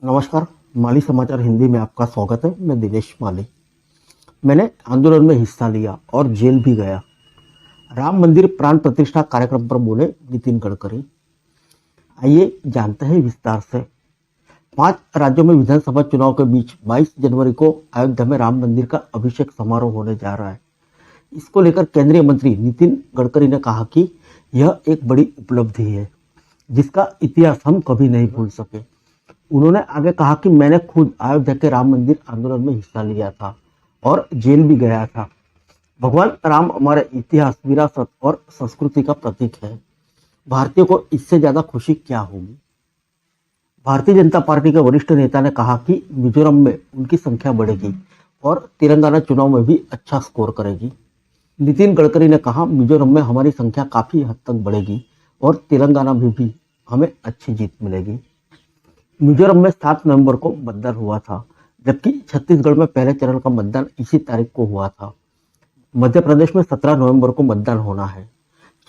नमस्कार। माली समाचार हिंदी में आपका स्वागत है। मैं दिनेश माली। मैंने आंदोलन में हिस्सा लिया और जेल भी गया। राम मंदिर प्राण प्रतिष्ठा कार्यक्रम पर बोले नितिन गडकरी। आइए जानते हैं विस्तार से। 5 राज्यों में विधानसभा चुनाव के बीच 22 जनवरी को अयोध्या में राम मंदिर का अभिषेक समारोह होने जा रहा है। इसको लेकर केंद्रीय मंत्री नितिन गडकरी ने कहा कि यह एक बड़ी उपलब्धि है जिसका इतिहास हम कभी नहीं भूल सके। उन्होंने आगे कहा कि मैंने खुद अयोध्या के राम मंदिर आंदोलन में हिस्सा लिया था और जेल भी गया था। भगवान राम हमारे इतिहास, विरासत और संस्कृति का प्रतीक है। भारतीयों को इससे ज्यादा खुशी क्या होगी। भारतीय जनता पार्टी के वरिष्ठ नेता ने कहा कि मिजोरम में उनकी संख्या बढ़ेगी और तेलंगाना चुनाव में भी अच्छा स्कोर करेगी। नितिन गडकरी ने कहा, मिजोरम में हमारी संख्या काफी हद तक बढ़ेगी और तेलंगाना में भी हमें अच्छी जीत मिलेगी। मिजोरम में 7 नवंबर को मतदान हुआ था, जबकि छत्तीसगढ़ में पहले चरण का मतदान इसी तारीख को हुआ था। मध्य प्रदेश में 17 नवंबर को मतदान होना है।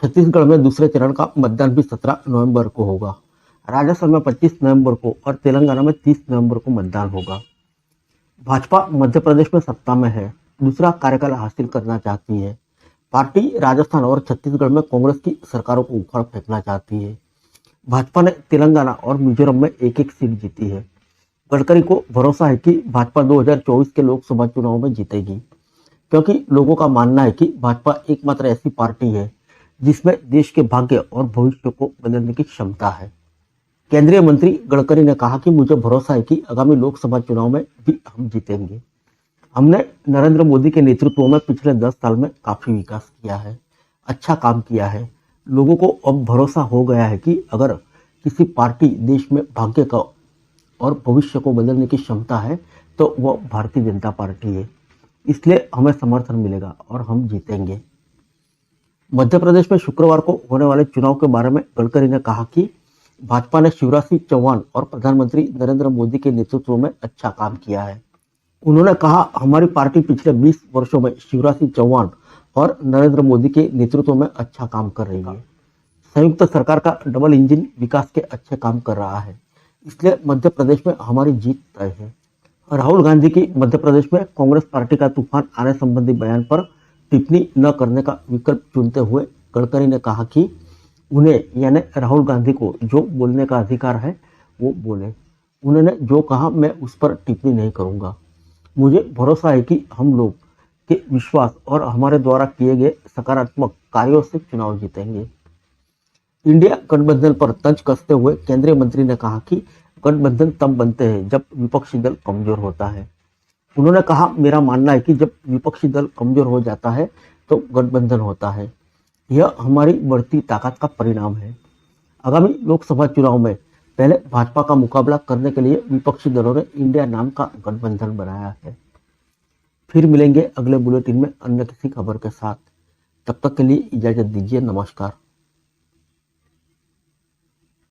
छत्तीसगढ़ में दूसरे चरण का मतदान भी 17 नवंबर को होगा। राजस्थान में 25 नवंबर को और तेलंगाना में 30 नवंबर को मतदान होगा। भाजपा मध्य प्रदेश में सत्ता में है, दूसरा कार्यकाल हासिल करना चाहती है। पार्टी राजस्थान और छत्तीसगढ़ में कांग्रेस की सरकारों को उखाड़ फेंकना चाहती है। भाजपा ने तेलंगाना और मिजोरम में एक सीट जीती है। गडकरी को भरोसा है कि भाजपा 2024 के लोकसभा चुनाव में जीतेगी, क्योंकि लोगों का मानना है कि भाजपा एकमात्र ऐसी पार्टी है जिसमें देश के भाग्य और भविष्य को बदलने की क्षमता है। केंद्रीय मंत्री गडकरी ने कहा कि मुझे भरोसा है कि आगामी लोकसभा चुनाव में भी हम जीतेंगे। हमने नरेंद्र मोदी के नेतृत्व में पिछले 10 साल में काफी विकास किया है, अच्छा काम किया है। लोगों को अब भरोसा हो गया है कि अगर किसी पार्टी देश में भाग्य का और भविष्य को बदलने की क्षमता है तो वह भारतीय जनता पार्टी है। इसलिए हमें समर्थन मिलेगा और हम जीतेंगे। मध्य प्रदेश में शुक्रवार को होने वाले चुनाव के बारे में गडकरी ने कहा कि भाजपा ने शिवराज सिंह चौहान और प्रधानमंत्री नरेंद्र मोदी के नेतृत्व में अच्छा काम किया है। उन्होंने कहा, हमारी पार्टी पिछले 20 वर्षों में शिवराज सिंह चौहान और नरेंद्र मोदी के नेतृत्व में अच्छा काम कर रही है। संयुक्त सरकार का डबल इंजन विकास के अच्छे काम कर रहा है, इसलिए मध्य प्रदेश में हमारी जीत तय है। राहुल गांधी की मध्य प्रदेश में कांग्रेस पार्टी का तूफान आने संबंधी बयान पर टिप्पणी न करने का विकल्प चुनते हुए गडकरी ने कहा कि उन्हें यानी राहुल गांधी को जो बोलने का अधिकार है वो बोले। उन्होंने जो कहा मैं उस पर टिप्पणी नहीं करूंगा। मुझे भरोसा है कि हम लोग के विश्वास और हमारे द्वारा किए गए सकारात्मक कार्यों से चुनाव जीतेंगे। इंडिया गठबंधन पर तंज कसते हुए केंद्रीय मंत्री ने कहा कि गठबंधन तब बनते हैं जब विपक्षी दल कमजोर होता है। उन्होंने कहा, मेरा मानना है कि जब विपक्षी दल कमजोर हो जाता है तो गठबंधन होता है। यह हमारी बढ़ती ताकत का परिणाम है। आगामी लोकसभा चुनाव में पहले भाजपा का मुकाबला करने के लिए विपक्षी दलों ने इंडिया नाम का गठबंधन बनाया है। फिर मिलेंगे अगले बुलेटिन में अन्य किसी खबर के साथ। तब तक के लिए इजाजत दीजिए। नमस्कार।